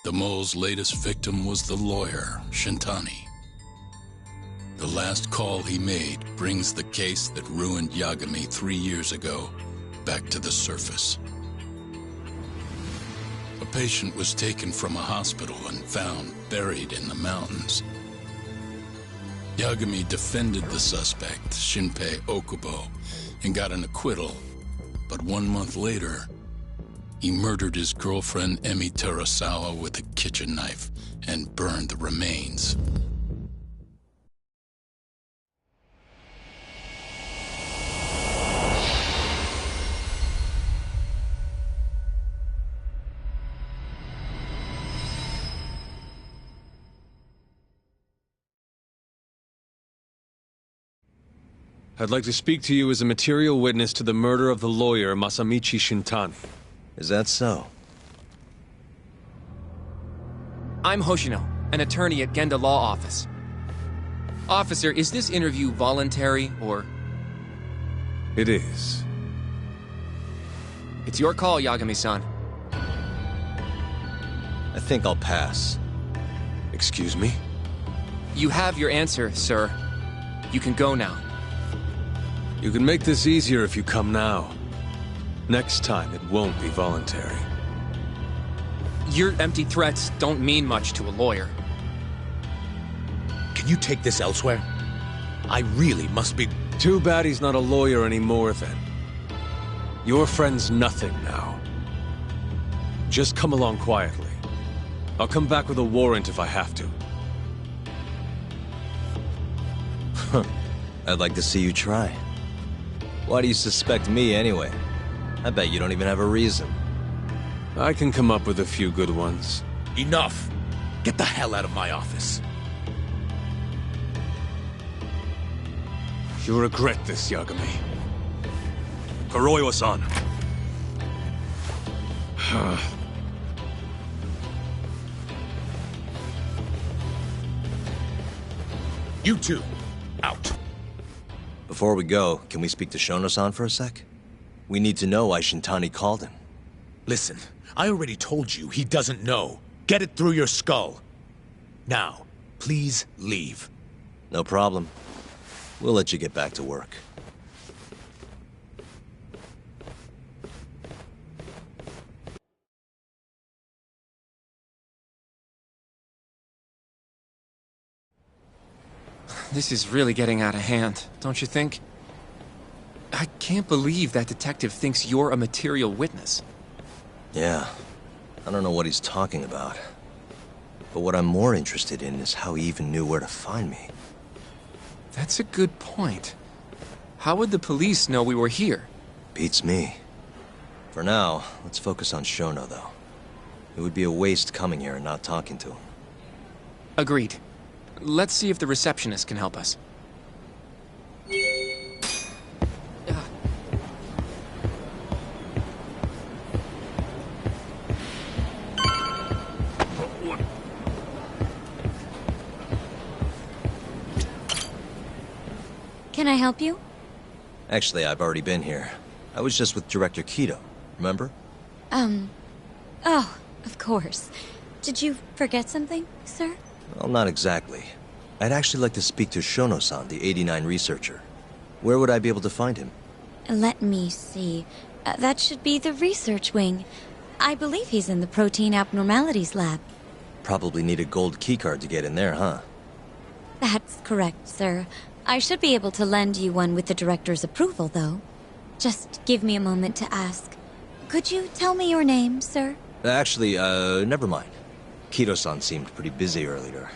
The mole's latest victim was the lawyer, Shintani. The last call he made brings the case that ruined Yagami 3 years ago back to the surface. A patient was taken from a hospital and found buried in the mountains. Yagami defended the suspect, Shinpei Okubo, and got an acquittal. But 1 month later, he murdered his girlfriend Emi Terasawa with a kitchen knife and burned the remains. I'd like to speak to you as a material witness to the murder of the lawyer Masamichi Shintani. Is that so? I'm Hoshino, an attorney at Genda Law Office. Officer, is this interview voluntary, or...? It is. It's your call, Yagami-san. I think I'll pass. Excuse me? You have your answer, sir. You can go now. You can make this easier if you come now. Next time, it won't be voluntary. Your empty threats don't mean much to a lawyer. Can you take this elsewhere? I really must be... Too bad he's not a lawyer anymore, then. Your friend's nothing now. Just come along quietly. I'll come back with a warrant if I have to. I'd like to see you try. Why do you suspect me, anyway? I bet you don't even have a reason. I can come up with a few good ones. Enough! Get the hell out of my office. You'll regret this, Yagami. Kuroiwa-san. You two, out. Before we go, can we speak to Shono-san for a sec? We need to know why Shintani called him. Listen, I already told you he doesn't know. Get it through your skull. Now, please leave. No problem. We'll let you get back to work. This is really getting out of hand, don't you think? I can't believe that detective thinks you're a material witness. Yeah. I don't know what he's talking about. But what I'm more interested in is how he even knew where to find me. That's a good point. How would the police know we were here? Beats me. For now, let's focus on Shono, though. It would be a waste coming here and not talking to him. Agreed. Let's see if the receptionist can help us. Can I help you? Actually, I've already been here. I was just with Director Kido, remember? Oh, of course. Did you forget something, sir? Well, not exactly. I'd actually like to speak to Shono-san, the 89 researcher. Where would I be able to find him? Let me see. That should be the research wing. I believe he's in the protein abnormalities lab. Probably need a gold keycard to get in there, huh? That's correct, sir. I should be able to lend you one with the director's approval, though. Just give me a moment to ask. Could you tell me your name, sir? Actually, never mind. Kido-san seemed pretty busy earlier.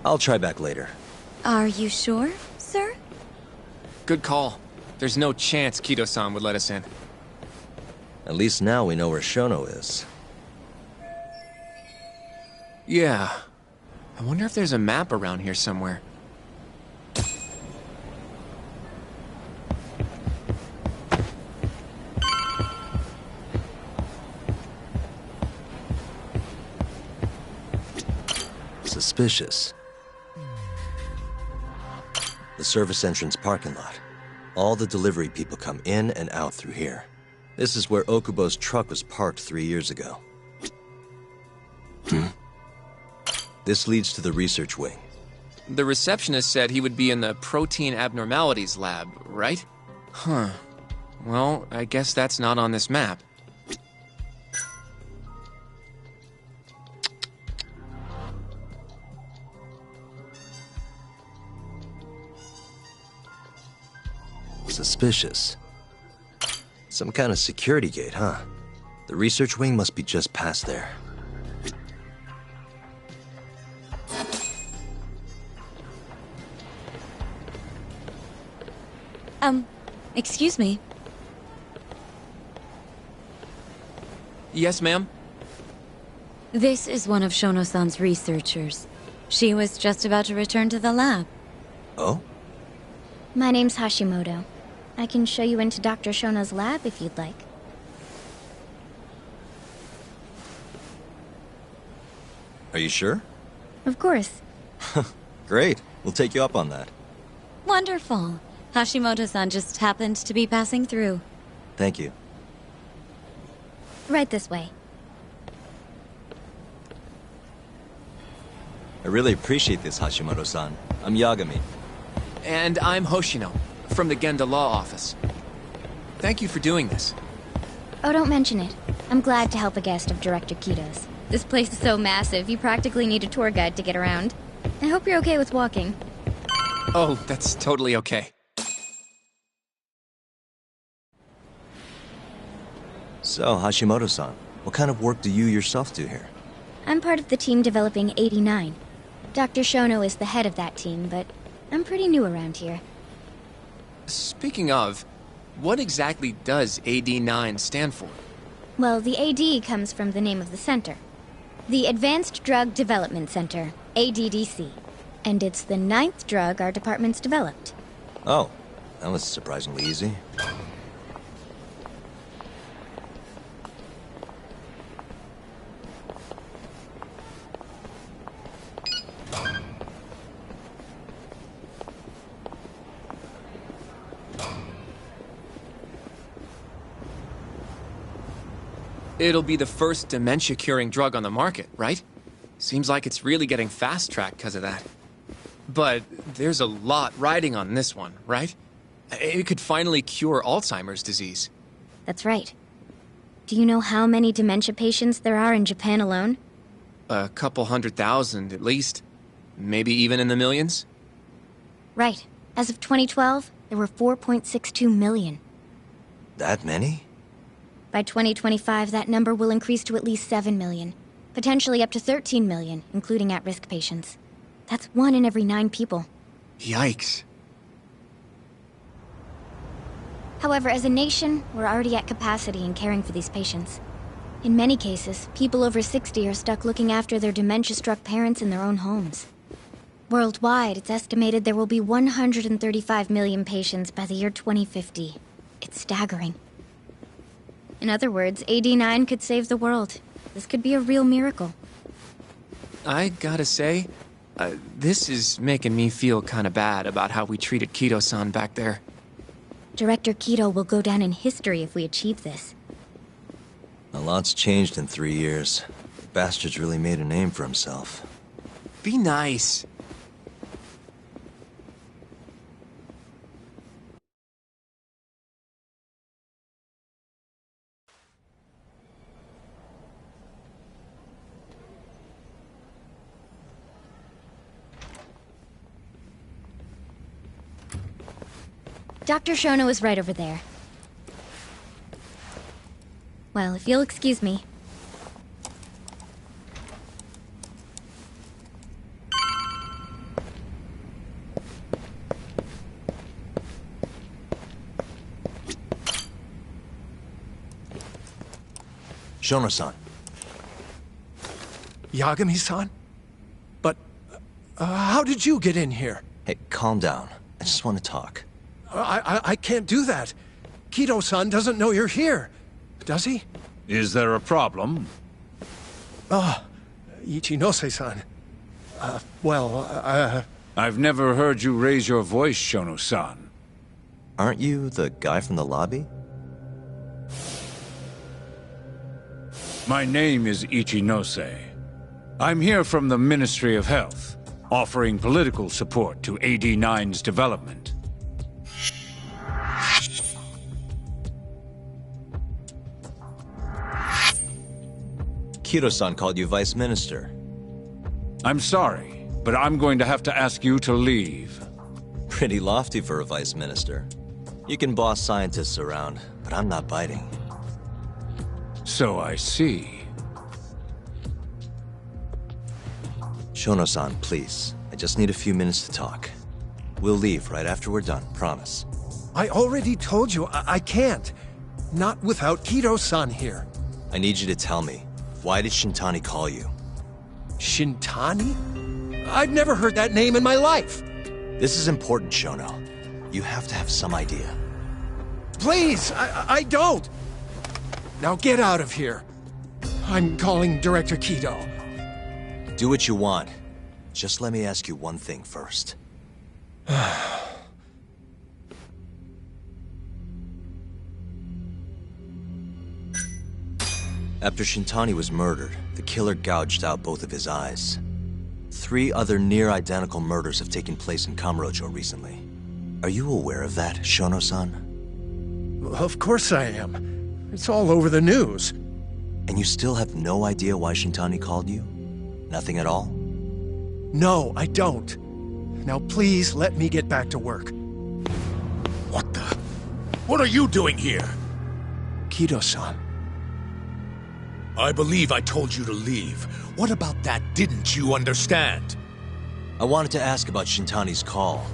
I'll try back later. Are you sure, sir? Good call. There's no chance Kido-san would let us in. At least now we know where Shono is. Yeah. I wonder if there's a map around here somewhere. Suspicious. The service entrance parking lot. All the delivery people come in and out through here. This is where Okubo's truck was parked 3 years ago. This leads to the research wing. The receptionist said he would be in the protein abnormalities lab, right? Huh. Well, I guess that's not on this map. Suspicious. Some kind of security gate, huh? The research wing must be just past there. Excuse me. Yes, ma'am? This is one of Shono-san's researchers. She was just about to return to the lab. Oh? My name's Hashimoto. I can show you into Dr. Shono's lab if you'd like. Are you sure? Of course. Great. We'll take you up on that. Wonderful. Hashimoto-san just happened to be passing through. Thank you. Right this way. I really appreciate this, Hashimoto-san. I'm Yagami. And I'm Hoshino, from the Genda Law Office. Thank you for doing this. Oh, don't mention it. I'm glad to help a guest of Director Kito's. This place is so massive, you practically need a tour guide to get around. I hope you're okay with walking. Oh, that's totally okay. So, Hashimoto-san, what kind of work do you yourself do here? I'm part of the team developing 89. Dr. Shono is the head of that team, but I'm pretty new around here. Speaking of, what exactly does AD9 stand for? Well, the AD comes from the name of the center. The Advanced Drug Development Center, ADDC. And it's the 9th drug our department's developed. Oh, that was surprisingly easy. It'll be the first dementia-curing drug on the market, right? Seems like it's really getting fast-tracked because of that. But there's a lot riding on this one, right? It could finally cure Alzheimer's disease. That's right. Do you know how many dementia patients there are in Japan alone? A couple 100,000 at least. Maybe even in the millions? Right. As of 2012, there were 4.62 million. That many? By 2025, that number will increase to at least 7 million. Potentially up to 13 million, including at-risk patients. That's 1 in every 9 people. Yikes. However, as a nation, we're already at capacity in caring for these patients. In many cases, people over 60 are stuck looking after their dementia-struck parents in their own homes. Worldwide, it's estimated there will be 135 million patients by the year 2050. It's staggering. In other words, AD9 could save the world. This could be a real miracle. I gotta say, this is making me feel kinda bad about how we treated Kito-san back there. Director Kito will go down in history if we achieve this. A lot's changed in 3 years. The bastard's really made a name for himself. Be nice. Dr. Shono is right over there. Well, if you'll excuse me. Shono-san. Yagami-san? But, how did you get in here? Hey, calm down. I just want to talk. I can't do that. Kito-san doesn't know you're here. Does he? Is there a problem? Ichinose-san. I've never heard you raise your voice, Shono-san. Aren't you the guy from the lobby? My name is Ichinose. I'm here from the Ministry of Health, offering political support to AD9's development. Kiro-san called you Vice Minister. I'm sorry, but I'm going to have to ask you to leave. Pretty lofty for a Vice Minister. You can boss scientists around, but I'm not biting. So I see. Shono-san, please. I just need a few minutes to talk. We'll leave right after we're done, promise. I already told you I can't. Not without Kiro-san here. I need you to tell me, why did Shintani call you? Shintani? I've never heard that name in my life. This is important, Shono. You have to have some idea. Please, I don't. Now get out of here. I'm calling Director Kido. Do what you want. Just let me ask you one thing first. After Shintani was murdered, the killer gouged out both of his eyes. 3 other near-identical murders have taken place in Kamurocho recently. Are you aware of that, Shono-san? Of course I am. It's all over the news. And you still have no idea why Shintani called you? Nothing at all? No, I don't. Now please let me get back to work. What the? What are you doing here? Kido-san. I believe I told you to leave. What about that didn't you understand? I wanted to ask about Shintani's call.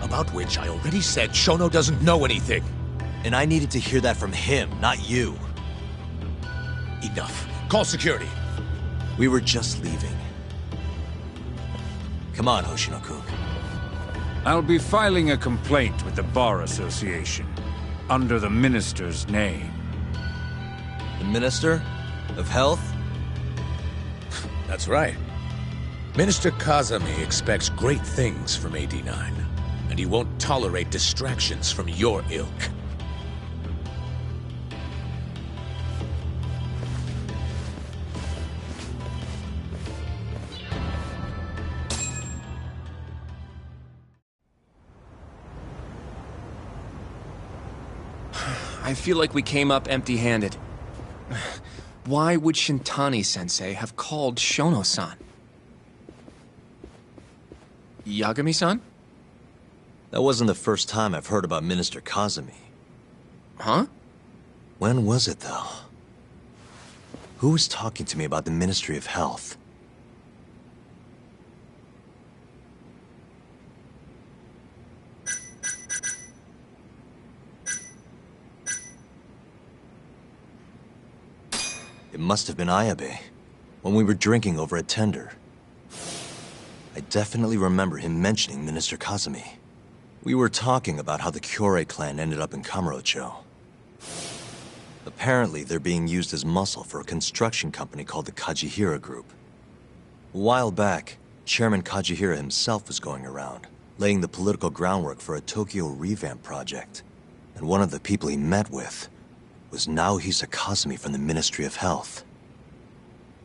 About which I already said Shono doesn't know anything. And I needed to hear that from him, not you. Enough. Call security. We were just leaving. Come on, Hoshino-kun. I'll be filing a complaint with the Bar Association, under the Minister's name. The Minister of Health? That's right. Minister Kazami expects great things from AD9, and he won't tolerate distractions from your ilk. I feel like we came up empty-handed. Why would Shintani-sensei have called Shono-san? Yagami-san? That wasn't the first time I've heard about Minister Kazami. Huh? When was it, though? Who was talking to me about the Ministry of Health? It must have been Ayabe, when we were drinking over at Tender. I definitely remember him mentioning Minister Kazami. We were talking about how the Kyorei clan ended up in Kamurocho. Apparently, they're being used as muscle for a construction company called the Kajihira Group. A while back, Chairman Kajihira himself was going around, laying the political groundwork for a Tokyo revamp project. And one of the people he met with was Naohisa Kazami from the Ministry of Health.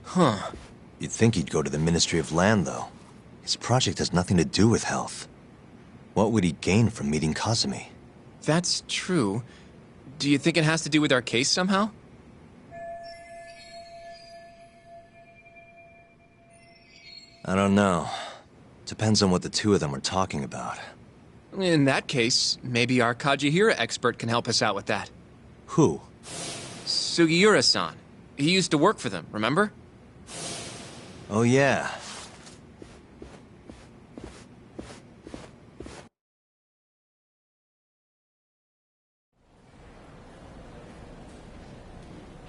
Huh. You'd think he'd go to the Ministry of Land, though. His project has nothing to do with health. What would he gain from meeting Kazami? That's true. Do you think it has to do with our case somehow? I don't know. Depends on what the two of them are talking about. In that case, maybe our Kajihira expert can help us out with that. Who? Sugiura-san. He used to work for them, remember? Oh, yeah.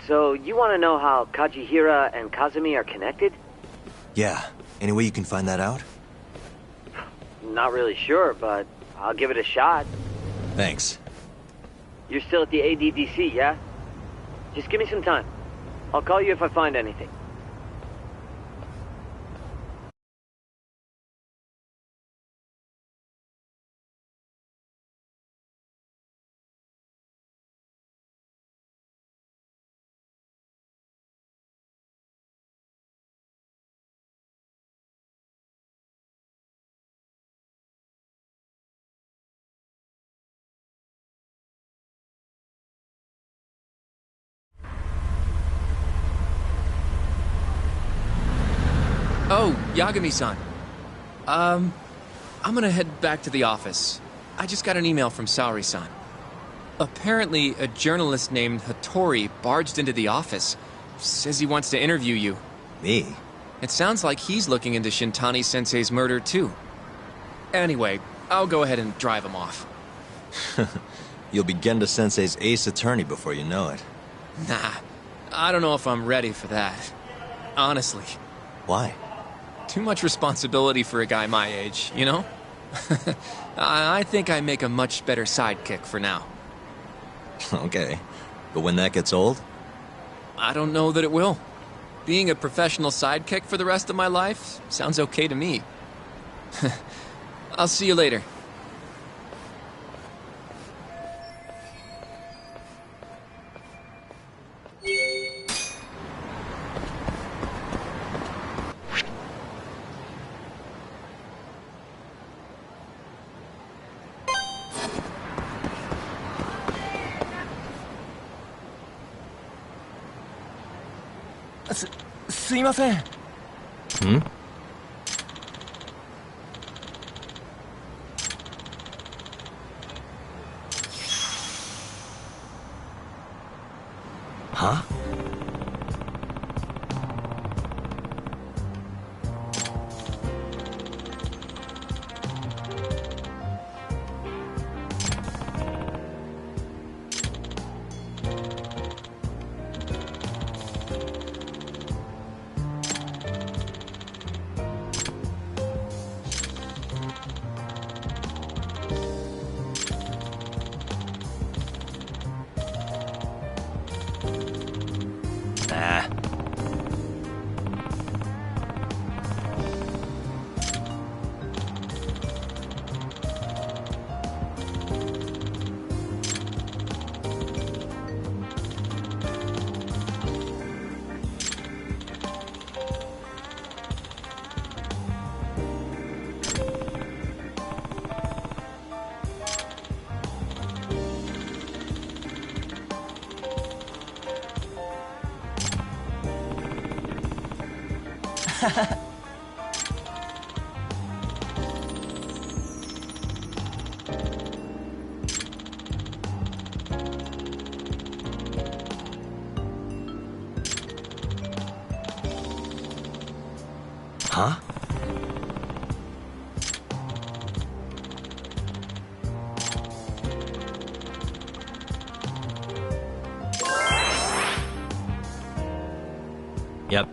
So, you want to know how Kajihira and Kazami are connected? Yeah. Any way you can find that out? Not really sure, but I'll give it a shot. Thanks. You're still at the ADDC, yeah? Just give me some time. I'll call you if I find anything. Oh, Yagami-san. I'm gonna head back to the office. I just got an email from Saori-san. Apparently, a journalist named Hattori barged into the office. Says he wants to interview you. Me? It sounds like he's looking into Shintani-sensei's murder, too. Anyway, I'll go ahead and drive him off. You'll be Genda-sensei's ace attorney before you know it. Nah, I don't know if I'm ready for that. Honestly. Why? Too much responsibility for a guy my age, you know? I think I make a much better sidekick for now. Okay. But when that gets old? I don't know that it will. Being a professional sidekick for the rest of my life sounds okay to me. I'll see you later. Hmm? Huh? Huh? Yep.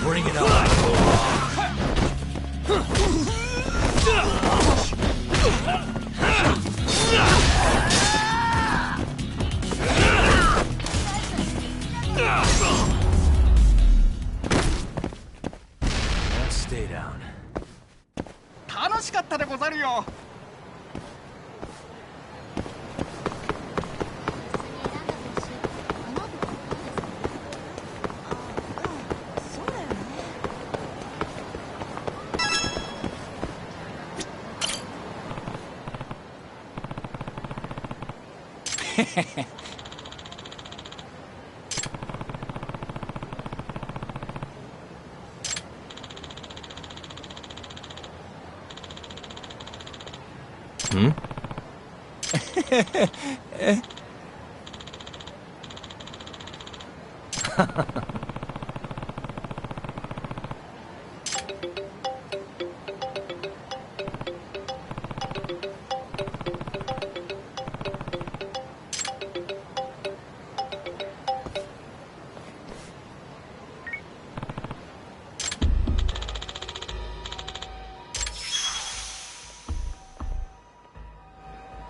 Bring it on. Let's stay down. 楽しかったでござるよ。Hmm?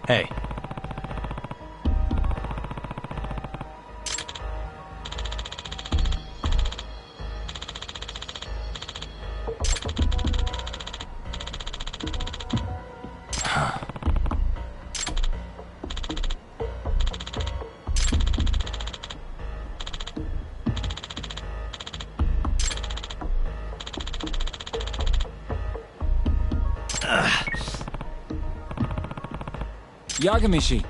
Hey. Yagamishi.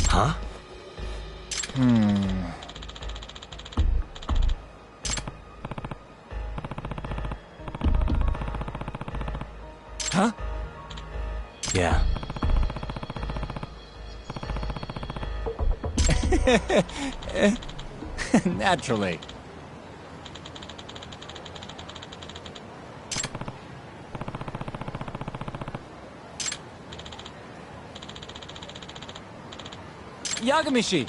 Huh? Huh? Yeah. Naturally. Yagamishi.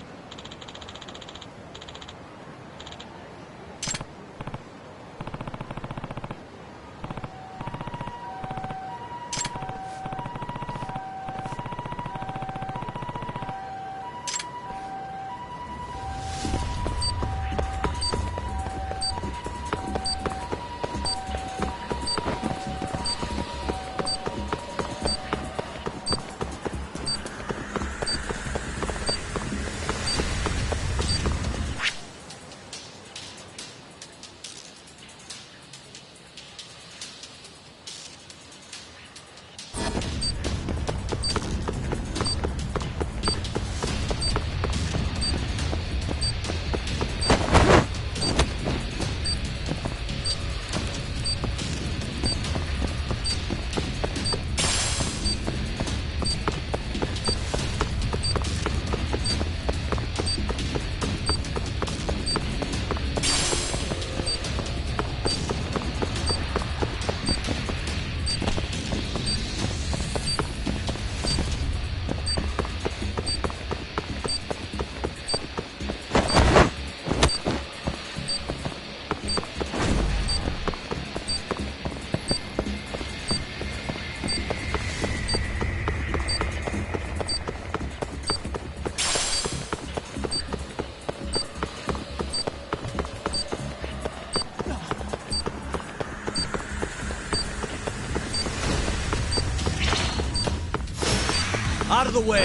Out of the way!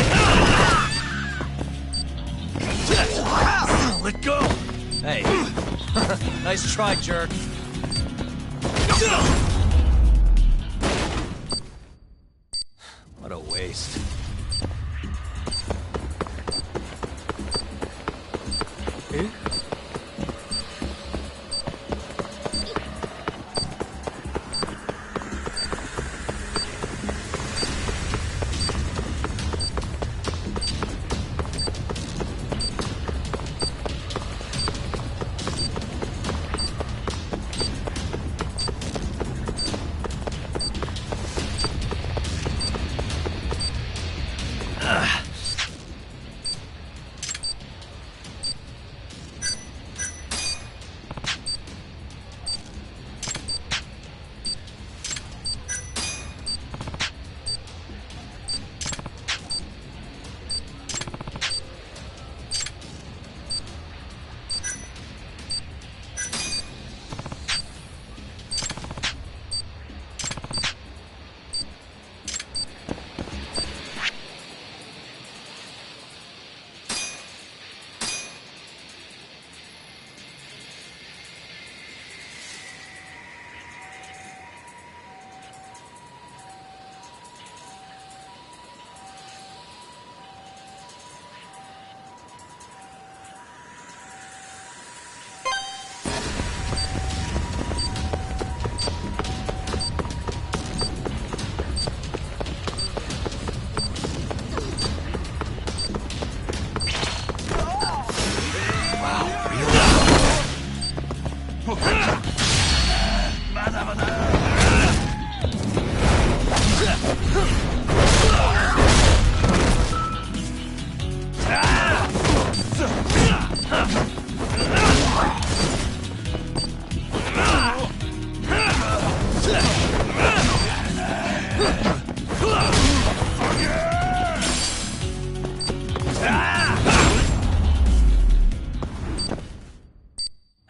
Let go! Hey. Nice try, jerk. What a waste.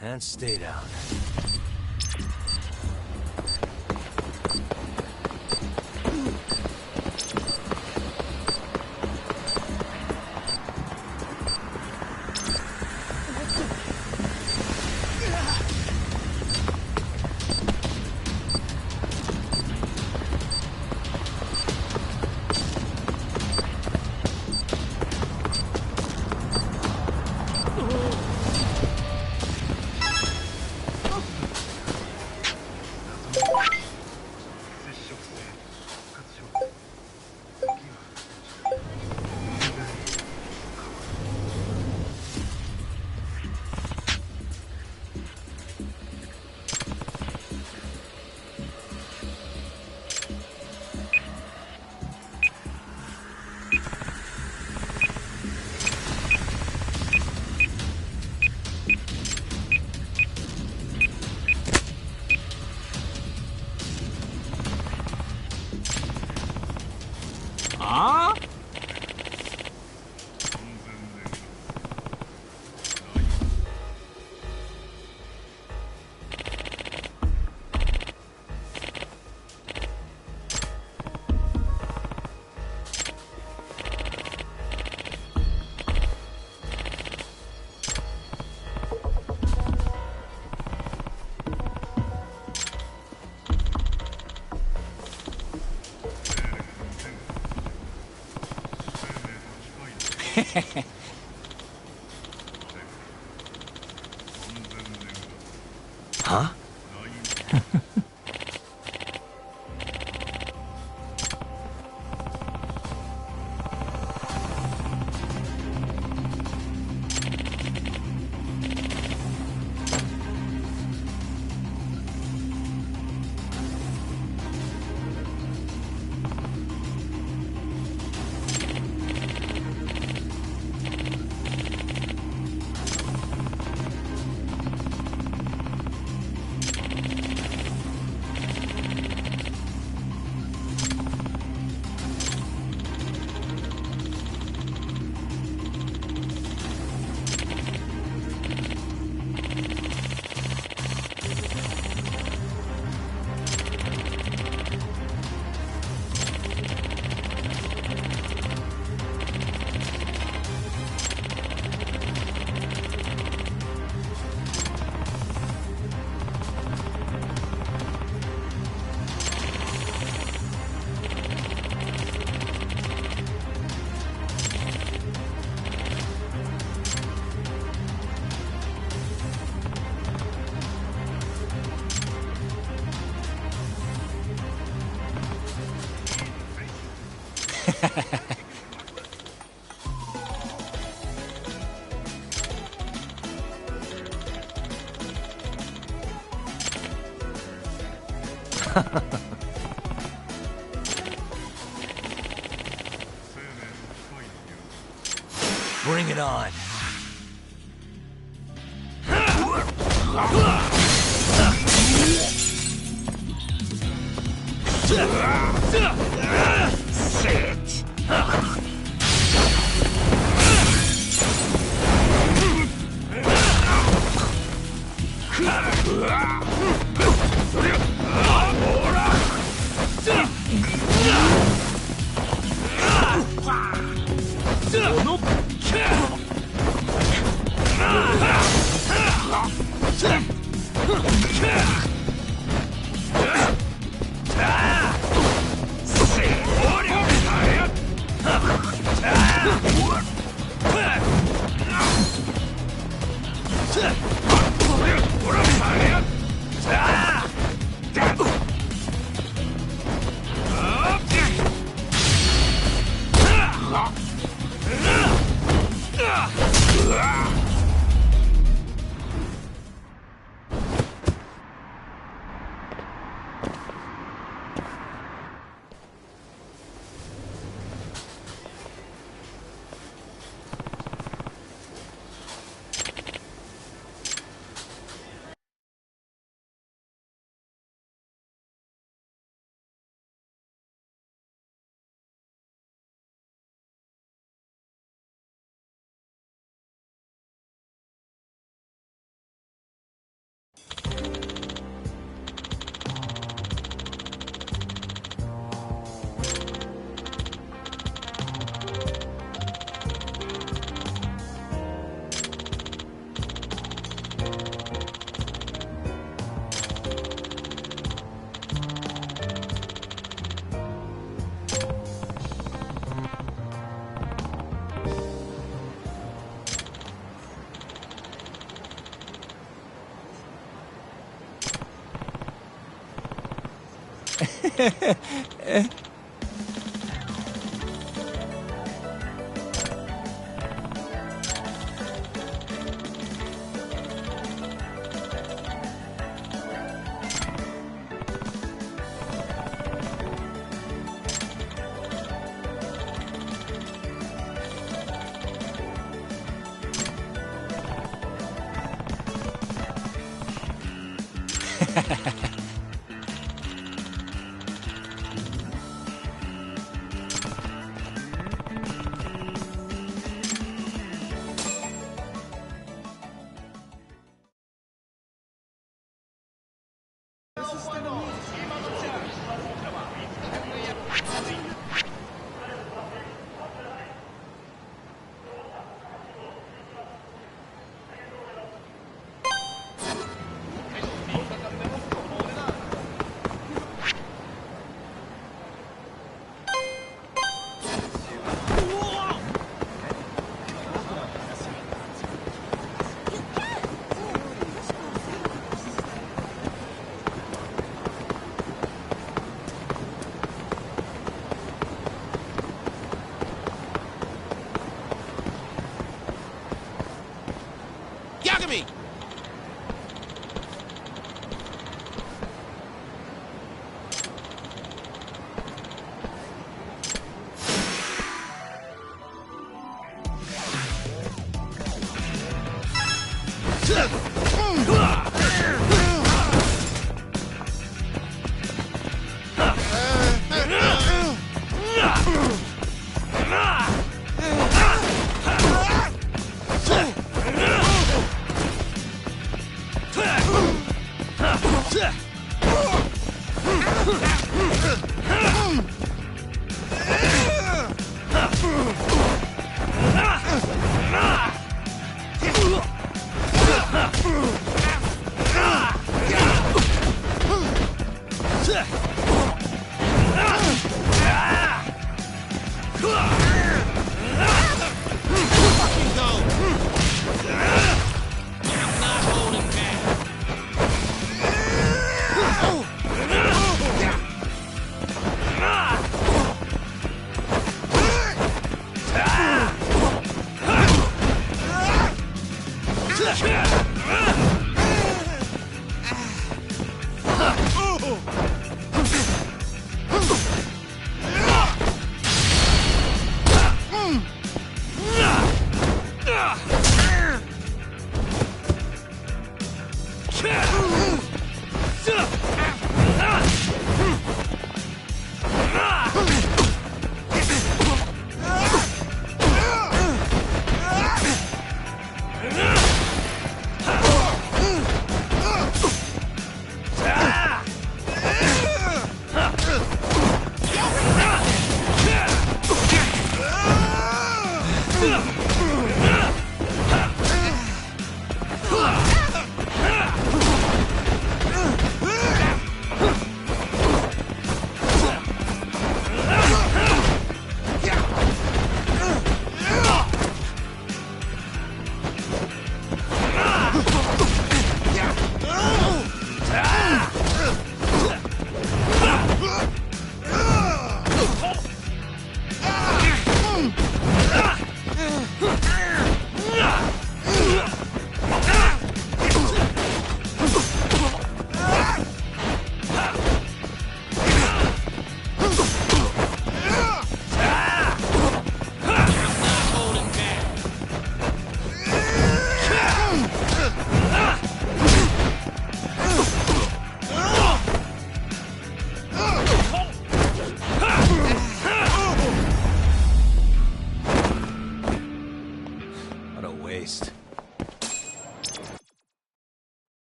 And stay down. Huh? Bring it on. Sit. Me.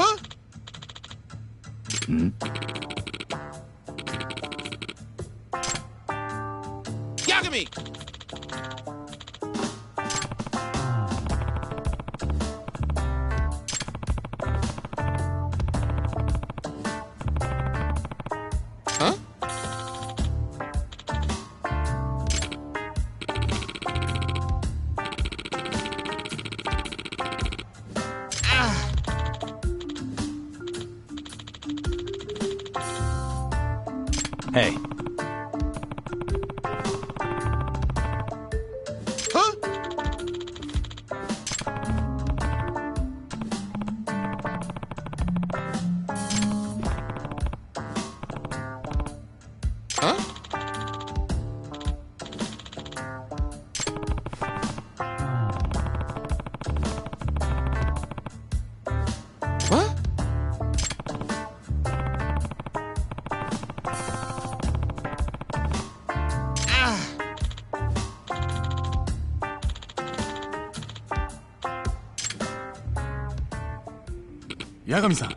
Huh? Yagami! Huh? Hey. Huh? Huh? What? 八神さん。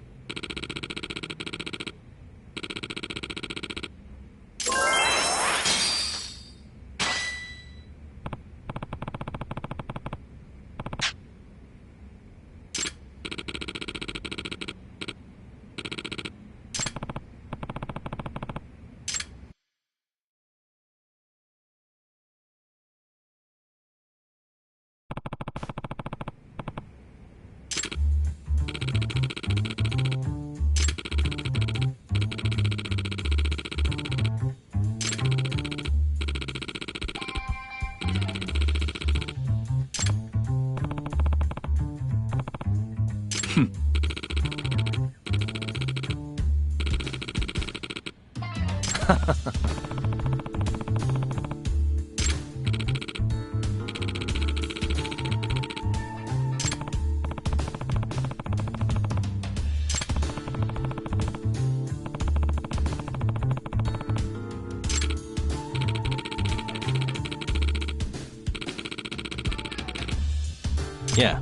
Yeah.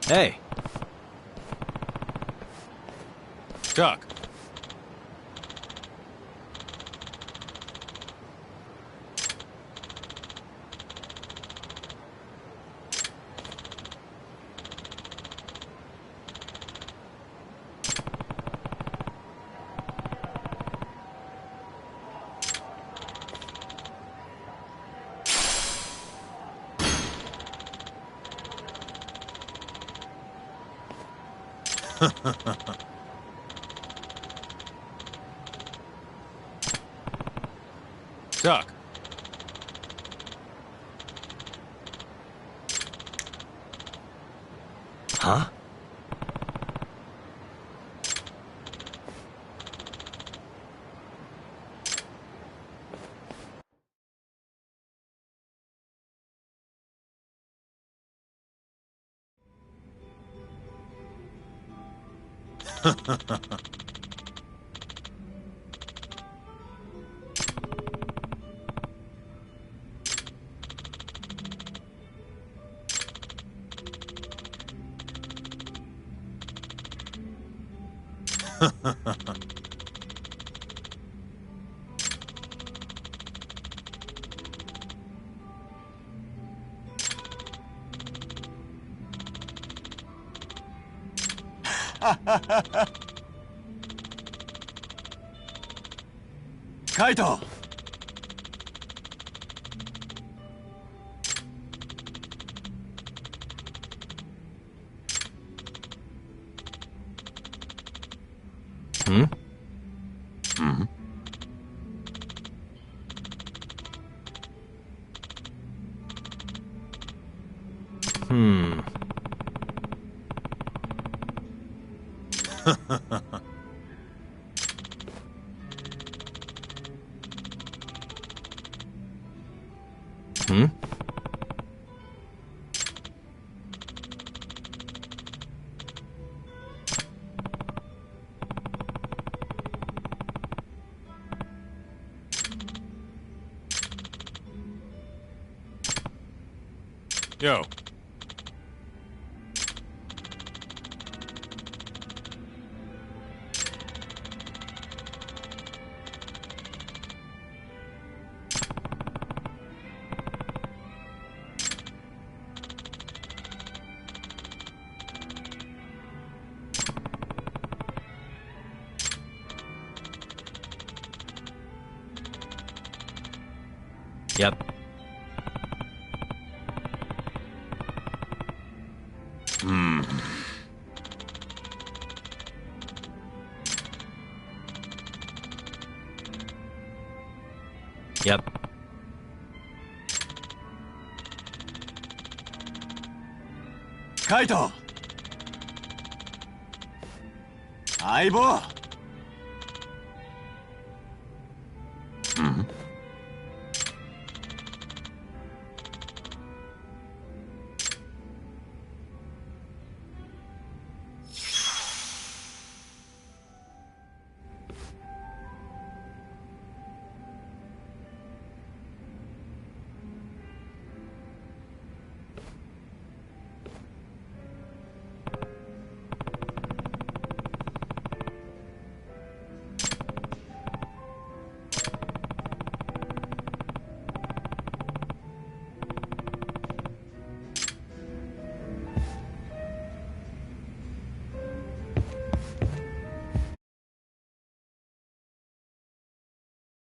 Hey. Chuck. Chuck. Huh? カイト。Hmm? Hmm? Hmm. Hmm? Yo. Yep. Hmm. Yep. Kaito! 相棒